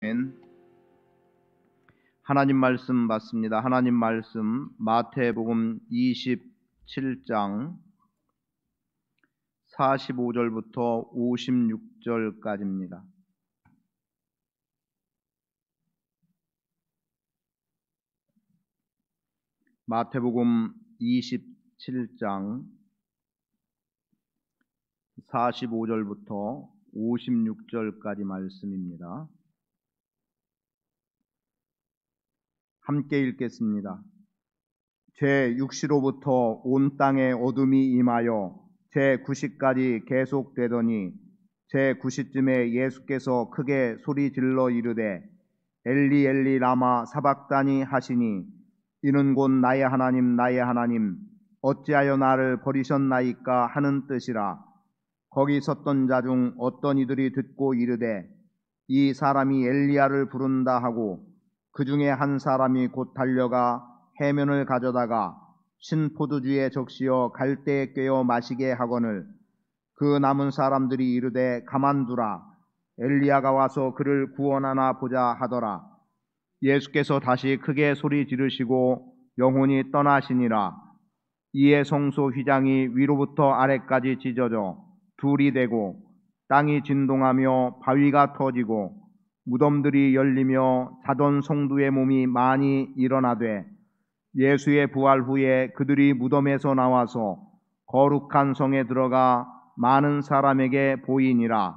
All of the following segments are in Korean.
아멘. 하나님 말씀 받습니다. 하나님 말씀 마태복음 27장 45절부터 56절까지입니다. 마태복음 27장 45절부터 56절까지 말씀입니다. 함께 읽겠습니다. 제6시로부터 온 땅에 어둠이 임하여 제9시까지 계속되더니 제9시쯤에 예수께서 크게 소리질러 이르되 엘리 엘리 라마 사박다니 하시니 이는 곧 나의 하나님 나의 하나님 어찌하여 나를 버리셨나이까 하는 뜻이라. 거기 섰던 자 중 어떤 이들이 듣고 이르되 이 사람이 엘리야를 부른다 하고 그 중에 한 사람이 곧 달려가 해면을 가져다가 신포도주에 적시어 갈대에 꿰어 마시게 하거늘 그 남은 사람들이 이르되 가만두라 엘리야가 와서 그를 구원하나 보자 하더라. 예수께서 다시 크게 소리 지르시고 영혼이 떠나시니라. 이에 성소 휘장이 위로부터 아래까지 찢어져 둘이 되고 땅이 진동하며 바위가 터지고 무덤들이 열리며 자던 성도의 몸이 많이 일어나되 예수의 부활 후에 그들이 무덤에서 나와서 거룩한 성에 들어가 많은 사람에게 보이니라.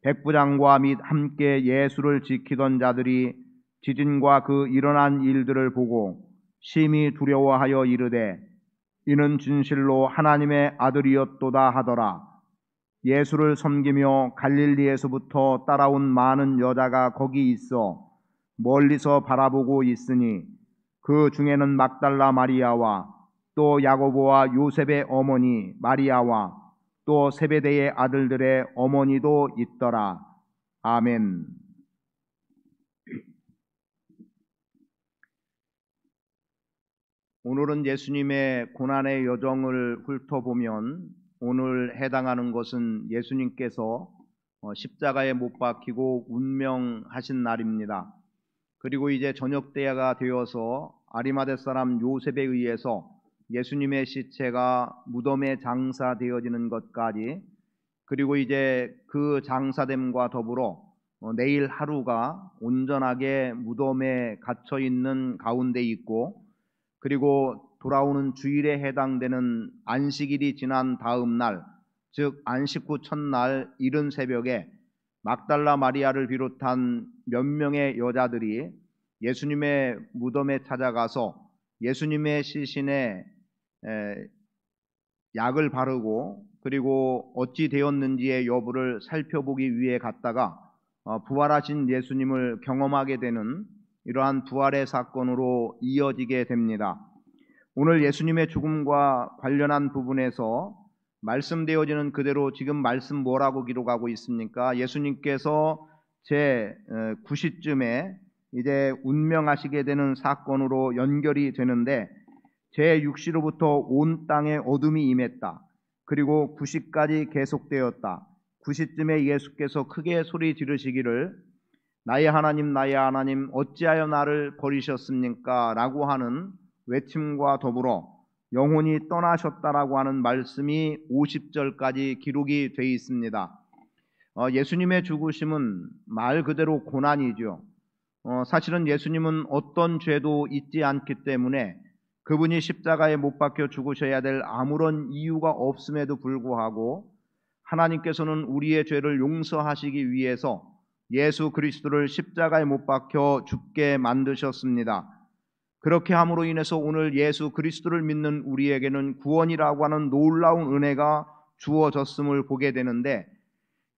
백부장과 및 함께 예수를 지키던 자들이 지진과 그 일어난 일들을 보고 심히 두려워하여 이르되 이는 진실로 하나님의 아들이었도다 하더라. 예수를 섬기며 갈릴리에서부터 따라온 많은 여자가 거기 있어 멀리서 바라보고 있으니 그 중에는 막달라 마리아와 또 야고보와 요셉의 어머니 마리아와 또 세베대의 아들들의 어머니도 있더라. 아멘. 오늘은 예수님의 고난의 여정을 훑어보면 오늘 해당하는 것은 예수님께서 십자가에 못 박히고 운명하신 날입니다. 그리고 이제 저녁 때가 되어서 아리마대 사람 요셉에 의해서 예수님의 시체가 무덤에 장사되어지는 것까지, 그리고 이제 그 장사됨과 더불어 내일 하루가 온전하게 무덤에 갇혀 있는 가운데 있고, 그리고 돌아오는 주일에 해당되는 안식일이 지난 다음 날, 즉 안식 후 첫날 이른 새벽에 막달라 마리아를 비롯한 몇 명의 여자들이 예수님의 무덤에 찾아가서 예수님의 시신에 약을 바르고 그리고 어찌 되었는지의 여부를 살펴보기 위해 갔다가 부활하신 예수님을 경험하게 되는 이러한 부활의 사건으로 이어지게 됩니다. 오늘 예수님의 죽음과 관련한 부분에서 말씀되어지는 그대로 지금 말씀 뭐라고 기록하고 있습니까? 예수님께서 제9시쯤에 이제 운명하시게 되는 사건으로 연결이 되는데, 제6시로부터 온 땅에 어둠이 임했다. 그리고 9시까지 계속되었다. 9시쯤에 예수께서 크게 소리 지르시기를 나의 하나님 나의 하나님 어찌하여 나를 버리셨습니까? 라고 하는 외침과 더불어 영혼이 떠나셨다라고 하는 말씀이 50절까지 기록이 되어 있습니다. 예수님의 죽으심은 말 그대로 고난이죠. 사실은 예수님은 어떤 죄도 있지 않기 때문에 그분이 십자가에 못 박혀 죽으셔야 될 아무런 이유가 없음에도 불구하고 하나님께서는 우리의 죄를 용서하시기 위해서 예수 그리스도를 십자가에 못 박혀 죽게 만드셨습니다. 그렇게 함으로 인해서 오늘 예수 그리스도를 믿는 우리에게는 구원이라고 하는 놀라운 은혜가 주어졌음을 보게 되는데,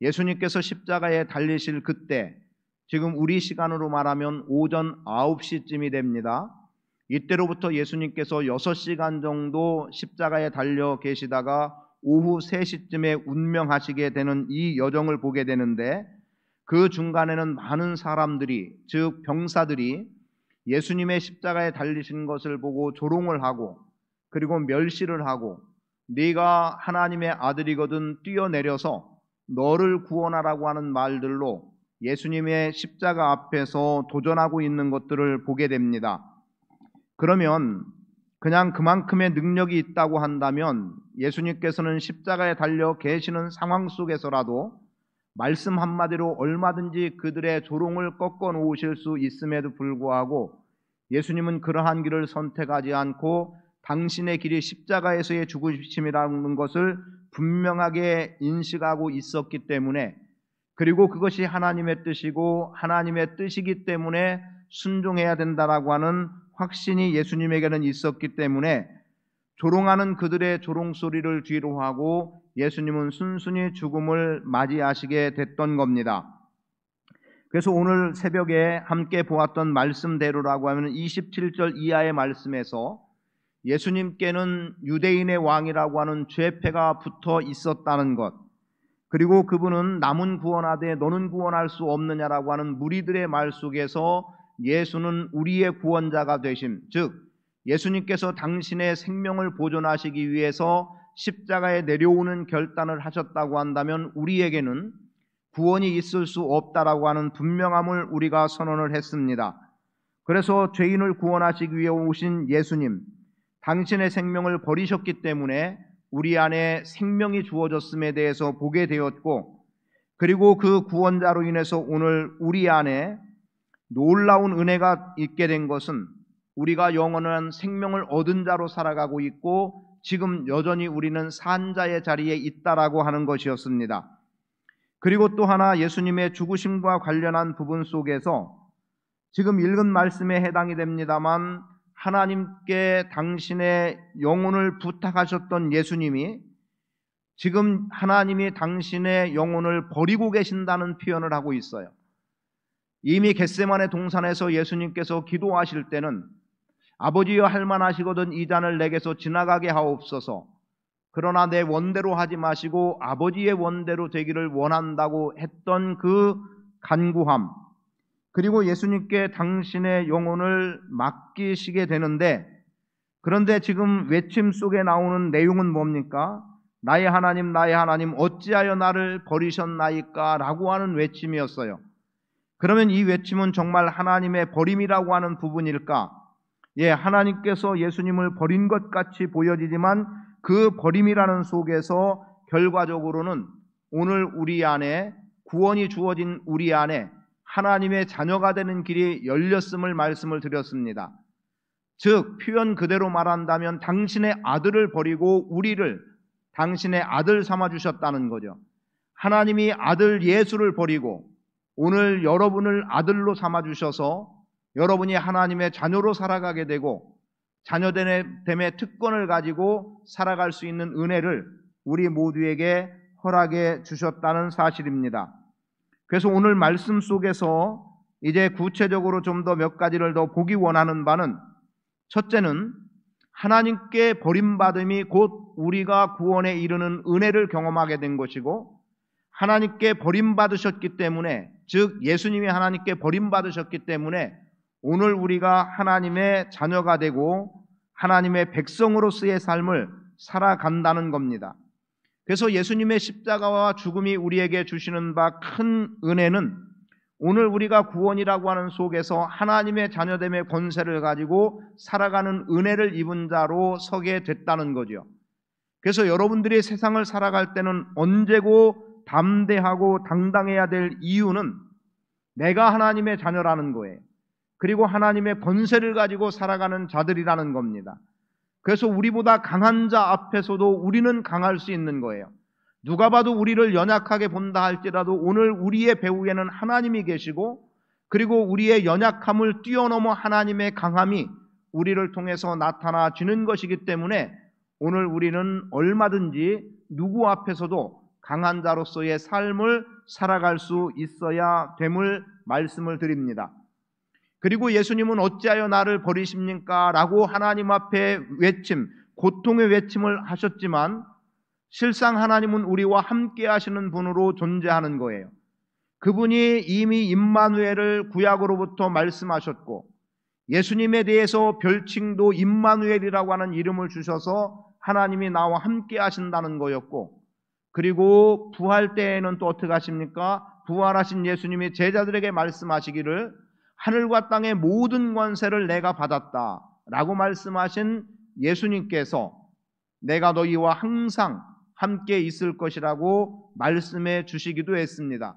예수님께서 십자가에 달리실 그때, 지금 우리 시간으로 말하면 오전 9시쯤이 됩니다. 이때로부터 예수님께서 6시간 정도 십자가에 달려 계시다가 오후 3시쯤에 운명하시게 되는 이 여정을 보게 되는데, 그 중간에는 많은 사람들이, 즉 병사들이 예수님의 십자가에 달리신 것을 보고 조롱을 하고 그리고 멸시를 하고 네가 하나님의 아들이거든 뛰어내려서 너를 구원하라고 하는 말들로 예수님의 십자가 앞에서 도전하고 있는 것들을 보게 됩니다. 그러면 그냥 그만큼의 능력이 있다고 한다면 예수님께서는 십자가에 달려 계시는 상황 속에서라도 말씀 한마디로 얼마든지 그들의 조롱을 꺾어 놓으실 수 있음에도 불구하고 예수님은 그러한 길을 선택하지 않고 당신의 길이 십자가에서의 죽으심이라는 것을 분명하게 인식하고 있었기 때문에, 그리고 그것이 하나님의 뜻이고 하나님의 뜻이기 때문에 순종해야 된다라고 하는 확신이 예수님에게는 있었기 때문에 조롱하는 그들의 조롱 소리를 뒤로 하고 예수님은 순순히 죽음을 맞이하시게 됐던 겁니다. 그래서 오늘 새벽에 함께 보았던 말씀대로라고 하면 27절 이하의 말씀에서 예수님께는 유대인의 왕이라고 하는 죄패가 붙어 있었다는 것, 그리고 그분은 남은 구원하되 너는 구원할 수 없느냐라고 하는 무리들의 말 속에서 예수는 우리의 구원자가 되심, 즉 예수님께서 당신의 생명을 보존하시기 위해서 십자가에 내려오는 결단을 하셨다고 한다면 우리에게는 구원이 있을 수 없다라고 하는 분명함을 우리가 선언을 했습니다. 그래서 죄인을 구원하시기 위해 오신 예수님, 당신의 생명을 버리셨기 때문에 우리 안에 생명이 주어졌음에 대해서 보게 되었고, 그리고 그 구원자로 인해서 오늘 우리 안에 놀라운 은혜가 있게 된 것은 우리가 영원한 생명을 얻은 자로 살아가고 있고 지금 여전히 우리는 산자의 자리에 있다라고 하는 것이었습니다. 그리고 또 하나 예수님의 죽으심과 관련한 부분 속에서 지금 읽은 말씀에 해당이 됩니다만 하나님께 당신의 영혼을 부탁하셨던 예수님이 지금 하나님이 당신의 영혼을 버리고 계신다는 표현을 하고 있어요. 이미 겟세마네 동산에서 예수님께서 기도하실 때는 아버지여 할만하시거든 이 잔을 내게서 지나가게 하옵소서, 그러나 내 원대로 하지 마시고 아버지의 원대로 되기를 원한다고 했던 그 간구함, 그리고 예수님께 당신의 영혼을 맡기시게 되는데, 그런데 지금 외침 속에 나오는 내용은 뭡니까? 나의 하나님 어찌하여 나를 버리셨나이까 라고 하는 외침이었어요. 그러면 이 외침은 정말 하나님의 버림이라고 하는 부분일까? 하나님께서 예수님을 버린 것 같이 보여지지만 그 버림이라는 속에서 결과적으로는 오늘 우리 안에 구원이 주어진 우리 안에 하나님의 자녀가 되는 길이 열렸음을 말씀을 드렸습니다. 즉 표현 그대로 말한다면 당신의 아들을 버리고 우리를 당신의 아들 삼아주셨다는 거죠. 하나님이 아들 예수를 버리고 오늘 여러분을 아들로 삼아주셔서 여러분이 하나님의 자녀로 살아가게 되고 자녀됨의 특권을 가지고 살아갈 수 있는 은혜를 우리 모두에게 허락해 주셨다는 사실입니다. 그래서 오늘 말씀 속에서 이제 구체적으로 좀 더 몇 가지를 더 보기 원하는 바는, 첫째는 하나님께 버림받음이 곧 우리가 구원에 이르는 은혜를 경험하게 된 것이고, 하나님께 버림받으셨기 때문에, 즉 예수님이 하나님께 버림받으셨기 때문에 오늘 우리가 하나님의 자녀가 되고 하나님의 백성으로서의 삶을 살아간다는 겁니다. 그래서 예수님의 십자가와 죽음이 우리에게 주시는 바 큰 은혜는 오늘 우리가 구원이라고 하는 속에서 하나님의 자녀됨의 권세를 가지고 살아가는 은혜를 입은 자로 서게 됐다는 거죠. 그래서 여러분들이 세상을 살아갈 때는 언제고 담대하고 당당해야 될 이유는 내가 하나님의 자녀라는 거예요. 그리고 하나님의 권세를 가지고 살아가는 자들이라는 겁니다. 그래서 우리보다 강한 자 앞에서도 우리는 강할 수 있는 거예요. 누가 봐도 우리를 연약하게 본다 할지라도 오늘 우리의 배후에는 하나님이 계시고, 그리고 우리의 연약함을 뛰어넘어 하나님의 강함이 우리를 통해서 나타나지는 것이기 때문에 오늘 우리는 얼마든지 누구 앞에서도 강한 자로서의 삶을 살아갈 수 있어야 됨을 말씀을 드립니다. 그리고 예수님은 어찌하여 나를 버리십니까? 라고 하나님 앞에 외침, 고통의 외침을 하셨지만 실상 하나님은 우리와 함께 하시는 분으로 존재하는 거예요. 그분이 이미 임마누엘을 구약으로부터 말씀하셨고 예수님에 대해서 별칭도 임마누엘이라고 하는 이름을 주셔서 하나님이 나와 함께 하신다는 거였고, 그리고 부활 때에는 또 어떻게 하십니까? 부활하신 예수님이 제자들에게 말씀하시기를 하늘과 땅의 모든 권세를 내가 받았다 라고 말씀하신 예수님께서 내가 너희와 항상 함께 있을 것이라고 말씀해 주시기도 했습니다.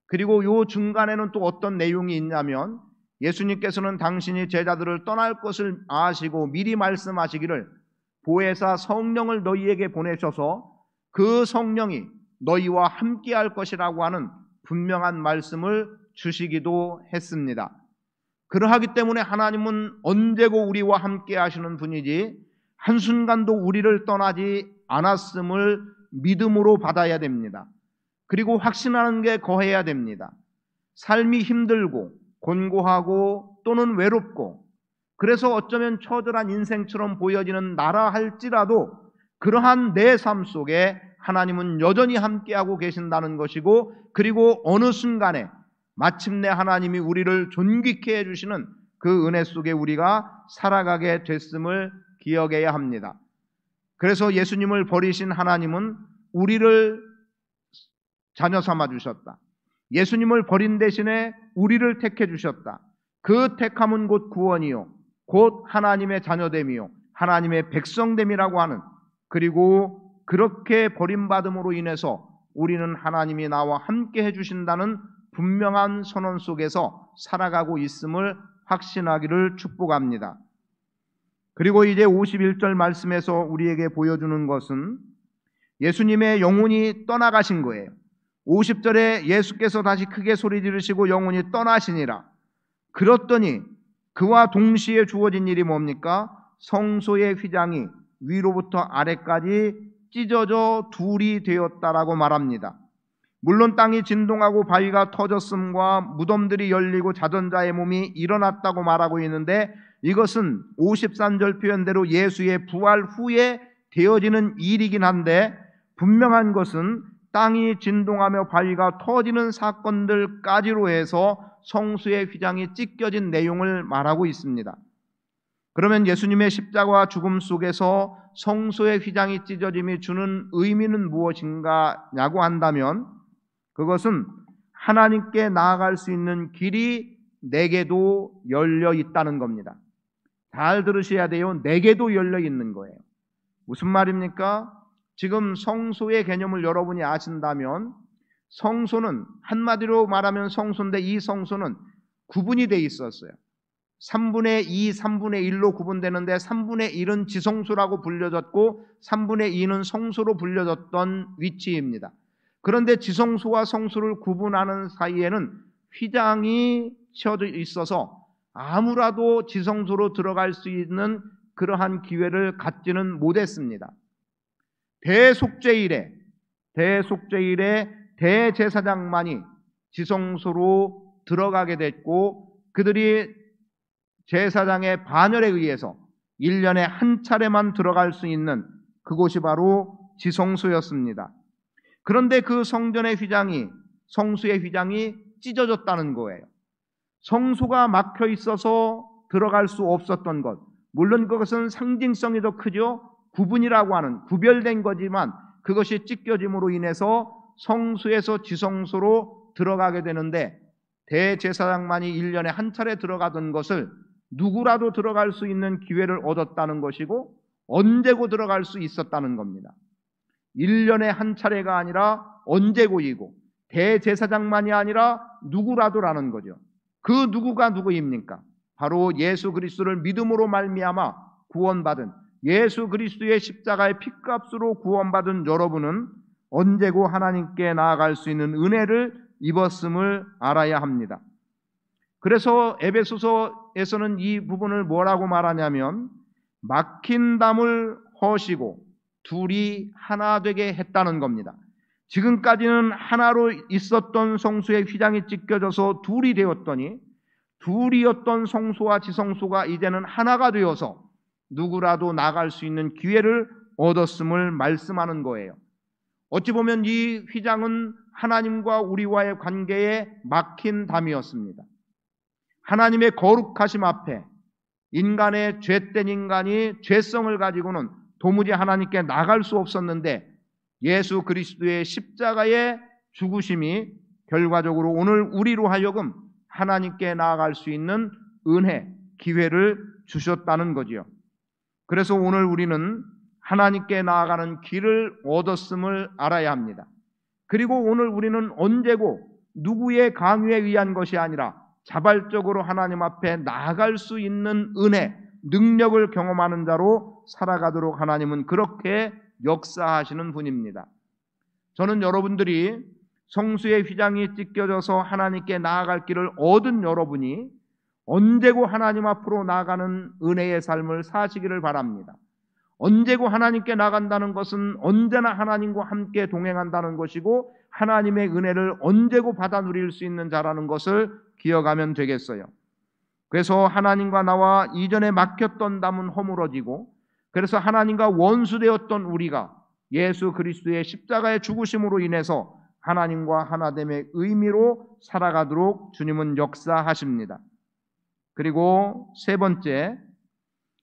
그리고 요 중간에는 또 어떤 내용이 있냐면 예수님께서는 당신이 제자들을 떠날 것을 아시고 미리 말씀하시기를 보혜사 성령을 너희에게 보내셔서 그 성령이 너희와 함께 할 것이라고 하는 분명한 말씀을 주시기도 했습니다. 그러하기 때문에 하나님은 언제고 우리와 함께 하시는 분이지 한순간도 우리를 떠나지 않았음을 믿음으로 받아야 됩니다. 그리고 확신하는 게 거해야 됩니다. 삶이 힘들고 곤고하고 또는 외롭고 그래서 어쩌면 처절한 인생처럼 보여지는 나라 할지라도 그러한 내 삶 속에 하나님은 여전히 함께하고 계신다는 것이고 그리고 어느 순간에 마침내 하나님이 우리를 존귀케 해주시는 그 은혜 속에 우리가 살아가게 됐음을 기억해야 합니다. 그래서 예수님을 버리신 하나님은 우리를 자녀 삼아 주셨다. 예수님을 버린 대신에 우리를 택해 주셨다. 그 택함은 곧 구원이요 곧 하나님의 자녀됨이요 하나님의 백성됨이라고 하는 그리고 그렇게 버림받음으로 인해서 우리는 하나님이 나와 함께 해주신다는 분명한 선언 속에서 살아가고 있음을 확신하기를 축복합니다. 그리고 이제 51절 말씀에서 우리에게 보여주는 것은 예수님의 영혼이 떠나가신 거예요. 50절에 예수께서 다시 크게 소리 지르시고 영혼이 떠나시니라. 그렇더니 그와 동시에 주어진 일이 뭡니까? 성소의 휘장이 위로부터 아래까지 찢어져 둘이 되었다라고 말합니다. 물론 땅이 진동하고 바위가 터졌음과 무덤들이 열리고 자전자의 몸이 일어났다고 말하고 있는데 이것은 53절 표현대로 예수의 부활 후에 되어지는 일이긴 한데 분명한 것은 땅이 진동하며 바위가 터지는 사건들까지로 해서 성수의 휘장이 찢겨진 내용을 말하고 있습니다. 그러면 예수님의 십자가와 죽음 속에서 성소의 휘장이 찢어짐이 주는 의미는 무엇인가냐고 한다면 그것은 하나님께 나아갈 수 있는 길이 내게도 열려 있다는 겁니다. 잘 들으셔야 돼요. 내게도 열려 있는 거예요. 무슨 말입니까? 지금 성소의 개념을 여러분이 아신다면 성소는 한마디로 말하면 성소인데 이 성소는 구분이 돼 있었어요. 3분의 2, 3분의 1로 구분되는데 3분의 1은 지성소라고 불려졌고 3분의 2는 성소로 불려졌던 위치입니다. 그런데 지성소와 성소를 구분하는 사이에는 휘장이 치어져 있어서 아무라도 지성소로 들어갈 수 있는 그러한 기회를 갖지는 못했습니다. 대속죄일에 대제사장만이 지성소로 들어가게 됐고 그들이 제사장의 반열에 의해서 1년에 한 차례만 들어갈 수 있는 그곳이 바로 지성소였습니다. 그런데 그 성전의 휘장이 성수의 휘장이 찢어졌다는 거예요. 성소가 막혀 있어서 들어갈 수 없었던 것, 물론 그것은 상징성이 더 크죠. 구분이라고 하는 구별된 거지만 그것이 찢겨짐으로 인해서 성수에서 지성소로 들어가게 되는데 대제사장만이 1년에 한 차례 들어가던 것을 누구라도 들어갈 수 있는 기회를 얻었다는 것이고 언제고 들어갈 수 있었다는 겁니다. 1년에 한 차례가 아니라 언제고이고 대제사장만이 아니라 누구라도라는 거죠. 그 누구가 누구입니까? 바로 예수 그리스도를 믿음으로 말미암아 구원받은 예수 그리스도의 십자가의 핏값으로 구원받은 여러분은 언제고 하나님께 나아갈 수 있는 은혜를 입었음을 알아야 합니다. 그래서 에베소서에서는 이 부분을 뭐라고 말하냐면 막힌 담을 허시고 둘이 하나 되게 했다는 겁니다. 지금까지는 하나로 있었던 성소의 휘장이 찢겨져서 둘이 되었더니 둘이었던 성소와 지성소가 이제는 하나가 되어서 누구라도 나갈 수 있는 기회를 얻었음을 말씀하는 거예요. 어찌 보면 이 휘장은 하나님과 우리와의 관계에 막힌 담이었습니다. 하나님의 거룩하심 앞에 인간의 죄된 인간이 죄성을 가지고는 도무지 하나님께 나갈 수 없었는데 예수 그리스도의 십자가의 죽으심이 결과적으로 오늘 우리로 하여금 하나님께 나아갈 수 있는 은혜, 기회를 주셨다는 거지요. 그래서 오늘 우리는 하나님께 나아가는 길을 얻었음을 알아야 합니다. 그리고 오늘 우리는 언제고 누구의 강요에 의한 것이 아니라 자발적으로 하나님 앞에 나아갈 수 있는 은혜, 능력을 경험하는 자로 살아가도록 하나님은 그렇게 역사하시는 분입니다. 저는 여러분들이 성수의 휘장이 찢겨져서 하나님께 나아갈 길을 얻은 여러분이 언제고 하나님 앞으로 나아가는 은혜의 삶을 사시기를 바랍니다. 언제고 하나님께 나간다는 것은 언제나 하나님과 함께 동행한다는 것이고 하나님의 은혜를 언제고 받아 누릴 수 있는 자라는 것을 기억하면 되겠어요. 그래서 하나님과 나와 이전에 막혔던 담은 허물어지고 그래서 하나님과 원수되었던 우리가 예수 그리스도의 십자가의 죽으심으로 인해서 하나님과 하나됨의 의미로 살아가도록 주님은 역사하십니다. 그리고 세 번째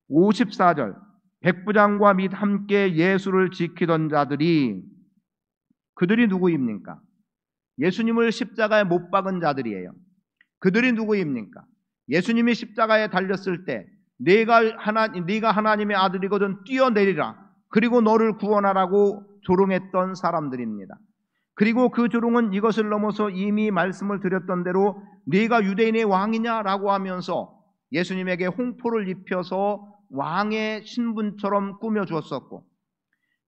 54절 백부장과 및 함께 예수를 지키던 자들이 그들이 누구입니까? 예수님을 십자가에 못 박은 자들이에요. 그들이 누구입니까? 예수님이 십자가에 달렸을 때 네가 하나님의 아들이거든 뛰어내리라 그리고 너를 구원하라고 조롱했던 사람들입니다. 그리고 그 조롱은 이것을 넘어서 이미 말씀을 드렸던 대로 네가 유대인의 왕이냐라고 하면서 예수님에게 홍포를 입혀서 왕의 신분처럼 꾸며주었었고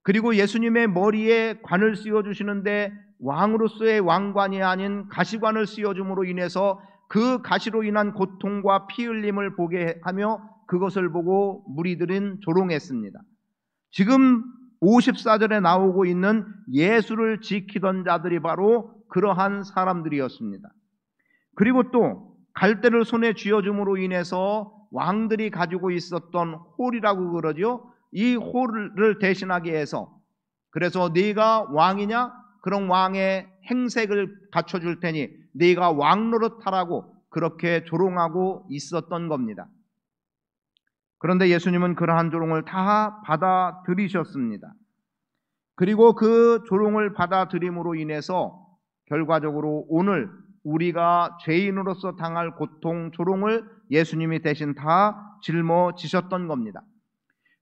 그리고 예수님의 머리에 관을 씌워주시는데 왕으로서의 왕관이 아닌 가시관을 씌워줌으로 인해서 그 가시로 인한 고통과 피 흘림을 보게 하며 그것을 보고 무리들은 조롱했습니다. 지금 54절에 나오고 있는 예수를 지키던 자들이 바로 그러한 사람들이었습니다. 그리고 또 갈대를 손에 쥐어줌으로 인해서 왕들이 가지고 있었던 홀이라고 그러죠. 이 홀을 대신하게 해서 그래서 네가 왕이냐? 그런 왕의 행색을 갖춰줄 테니 네가 왕 노릇하라고 그렇게 조롱하고 있었던 겁니다. 그런데 예수님은 그러한 조롱을 다 받아들이셨습니다. 그리고 그 조롱을 받아들임으로 인해서 결과적으로 오늘 우리가 죄인으로서 당할 고통, 조롱을 예수님이 대신 다 짊어지셨던 겁니다.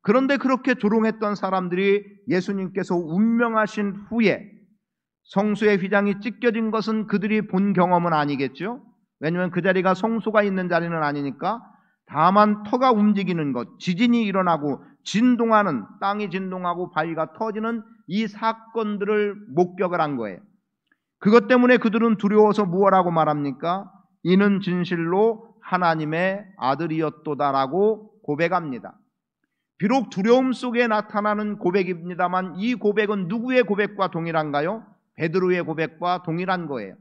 그런데 그렇게 조롱했던 사람들이 예수님께서 운명하신 후에 성수의 휘장이 찢겨진 것은 그들이 본 경험은 아니겠죠. 왜냐하면 그 자리가 성소가 있는 자리는 아니니까. 다만 터가 움직이는 것, 지진이 일어나고 진동하는, 땅이 진동하고 바위가 터지는 이 사건들을 목격을 한 거예요. 그것 때문에 그들은 두려워서 무엇라고 말합니까? 이는 진실로 하나님의 아들이었도다라고 고백합니다. 비록 두려움 속에 나타나는 고백입니다만 이 고백은 누구의 고백과 동일한가요? 베드로의 고백과 동일한 거예요.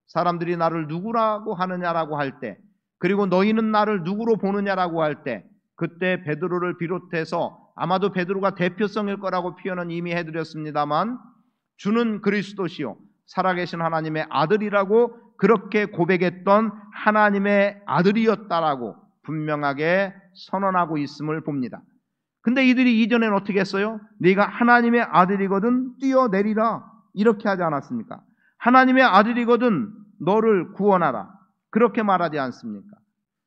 사람들이 나를 누구라고 하느냐라고 할 때, 그리고 너희는 나를 누구로 보느냐라고 할 때, 그때 베드로를 비롯해서 아마도 베드로가 대표성일 거라고 표현은 이미 해드렸습니다만 주는 그리스도시요 살아계신 하나님의 아들이라고 그렇게 고백했던 하나님의 아들이었다라고 분명하게 선언하고 있음을 봅니다. 근데 이들이 이전에는 어떻게 했어요? 네가 하나님의 아들이거든 뛰어내리라 이렇게 하지 않았습니까? 하나님의 아들이거든 너를 구원하라 그렇게 말하지 않습니까?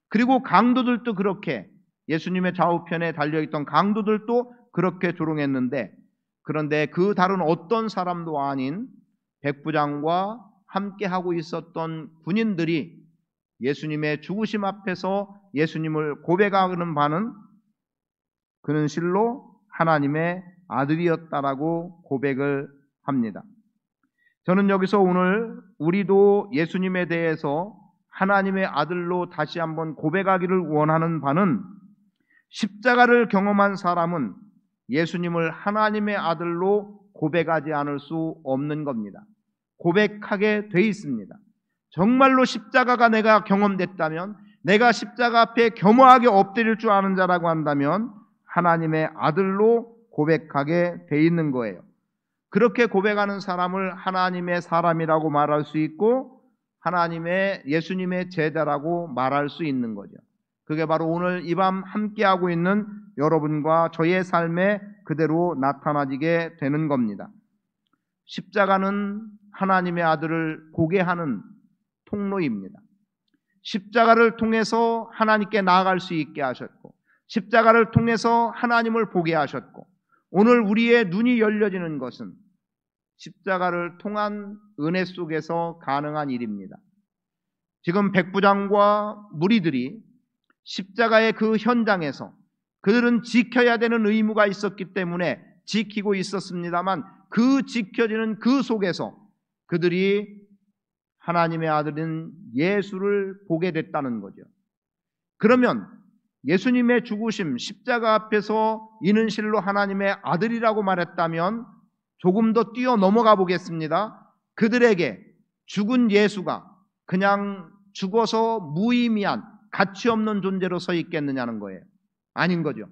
그리고 강도들도 그렇게 예수님의 좌우편에 달려있던 강도들도 그렇게 조롱했는데 그런데 그 다른 어떤 사람도 아닌 백부장과 함께하고 있었던 군인들이 예수님의 죽으심 앞에서 예수님을 고백하는 바는 그는 실로 하나님의 아들이었다라고 고백을 합니다. 저는 여기서 오늘 우리도 예수님에 대해서 하나님의 아들로 다시 한번 고백하기를 원하는 바는 십자가를 경험한 사람은 예수님을 하나님의 아들로 고백하지 않을 수 없는 겁니다. 고백하게 돼 있습니다. 정말로 십자가가 내가 경험됐다면, 내가 십자가 앞에 겸허하게 엎드릴 줄 아는 자라고 한다면 하나님의 아들로 고백하게 돼 있는 거예요. 그렇게 고백하는 사람을 하나님의 사람이라고 말할 수 있고 하나님의 예수님의 제자라고 말할 수 있는 거죠. 그게 바로 오늘 이 밤 함께하고 있는 여러분과 저의 삶에 그대로 나타나지게 되는 겁니다. 십자가는 하나님의 아들을 보게 하는 통로입니다. 십자가를 통해서 하나님께 나아갈 수 있게 하셨고, 십자가를 통해서 하나님을 보게 하셨고, 오늘 우리의 눈이 열려지는 것은 십자가를 통한 은혜 속에서 가능한 일입니다. 지금 백부장과 무리들이 십자가의 그 현장에서 그들은 지켜야 되는 의무가 있었기 때문에 지키고 있었습니다만, 그 지켜지는 그 속에서 그들이 하나님의 아들인 예수를 보게 됐다는 거죠. 그러면 예수님의 죽으심, 십자가 앞에서 이는 실로 하나님의 아들이라고 말했다면 조금 더 뛰어 넘어가 보겠습니다. 그들에게 죽은 예수가 그냥 죽어서 무의미한 가치 없는 존재로 서 있겠느냐는 거예요. 아닌 거죠.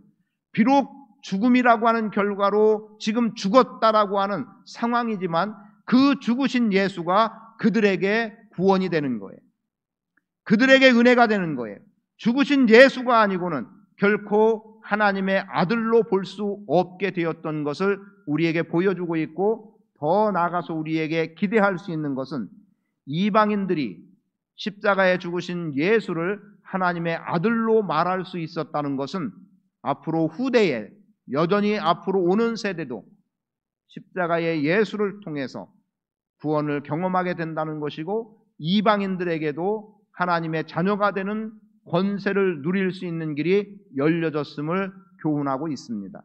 비록 죽음이라고 하는 결과로 지금 죽었다라고 하는 상황이지만 그 죽으신 예수가 그들에게 구원이 되는 거예요. 그들에게 은혜가 되는 거예요. 죽으신 예수가 아니고는 결코 하나님의 아들로 볼 수 없게 되었던 것을 우리에게 보여주고 있고, 더 나아가서 우리에게 기대할 수 있는 것은 이방인들이 십자가에 죽으신 예수를 하나님의 아들로 말할 수 있었다는 것은 앞으로 후대에, 여전히 앞으로 오는 세대도 십자가의 예수를 통해서 구원을 경험하게 된다는 것이고, 이방인들에게도 하나님의 자녀가 되는 권세를 누릴 수 있는 길이 열려졌음을 교훈하고 있습니다.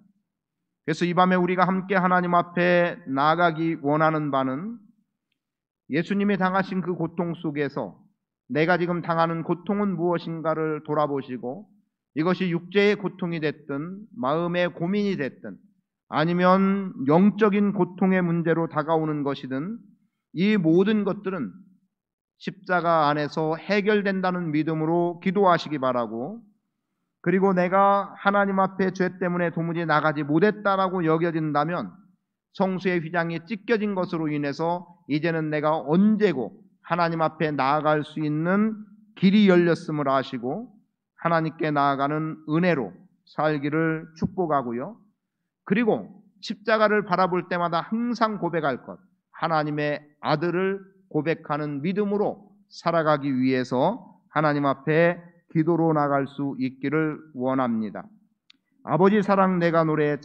그래서 이 밤에 우리가 함께 하나님 앞에 나아가기 원하는 바는 예수님이 당하신 그 고통 속에서 내가 지금 당하는 고통은 무엇인가를 돌아보시고, 이것이 육체의 고통이 됐든 마음의 고민이 됐든 아니면 영적인 고통의 문제로 다가오는 것이든 이 모든 것들은 십자가 안에서 해결된다는 믿음으로 기도하시기 바라고, 그리고 내가 하나님 앞에 죄 때문에 도무지 나가지 못했다라고 여겨진다면 성수의 휘장이 찢겨진 것으로 인해서 이제는 내가 언제고 하나님 앞에 나아갈 수 있는 길이 열렸음을 아시고 하나님께 나아가는 은혜로 살기를 축복하고요. 그리고 십자가를 바라볼 때마다 항상 고백할 것, 하나님의 아들을 고백하는 믿음으로 살아가기 위해서 하나님 앞에 기도로 나갈 수 있기를 원합니다. 아버지 사랑 내가 노래에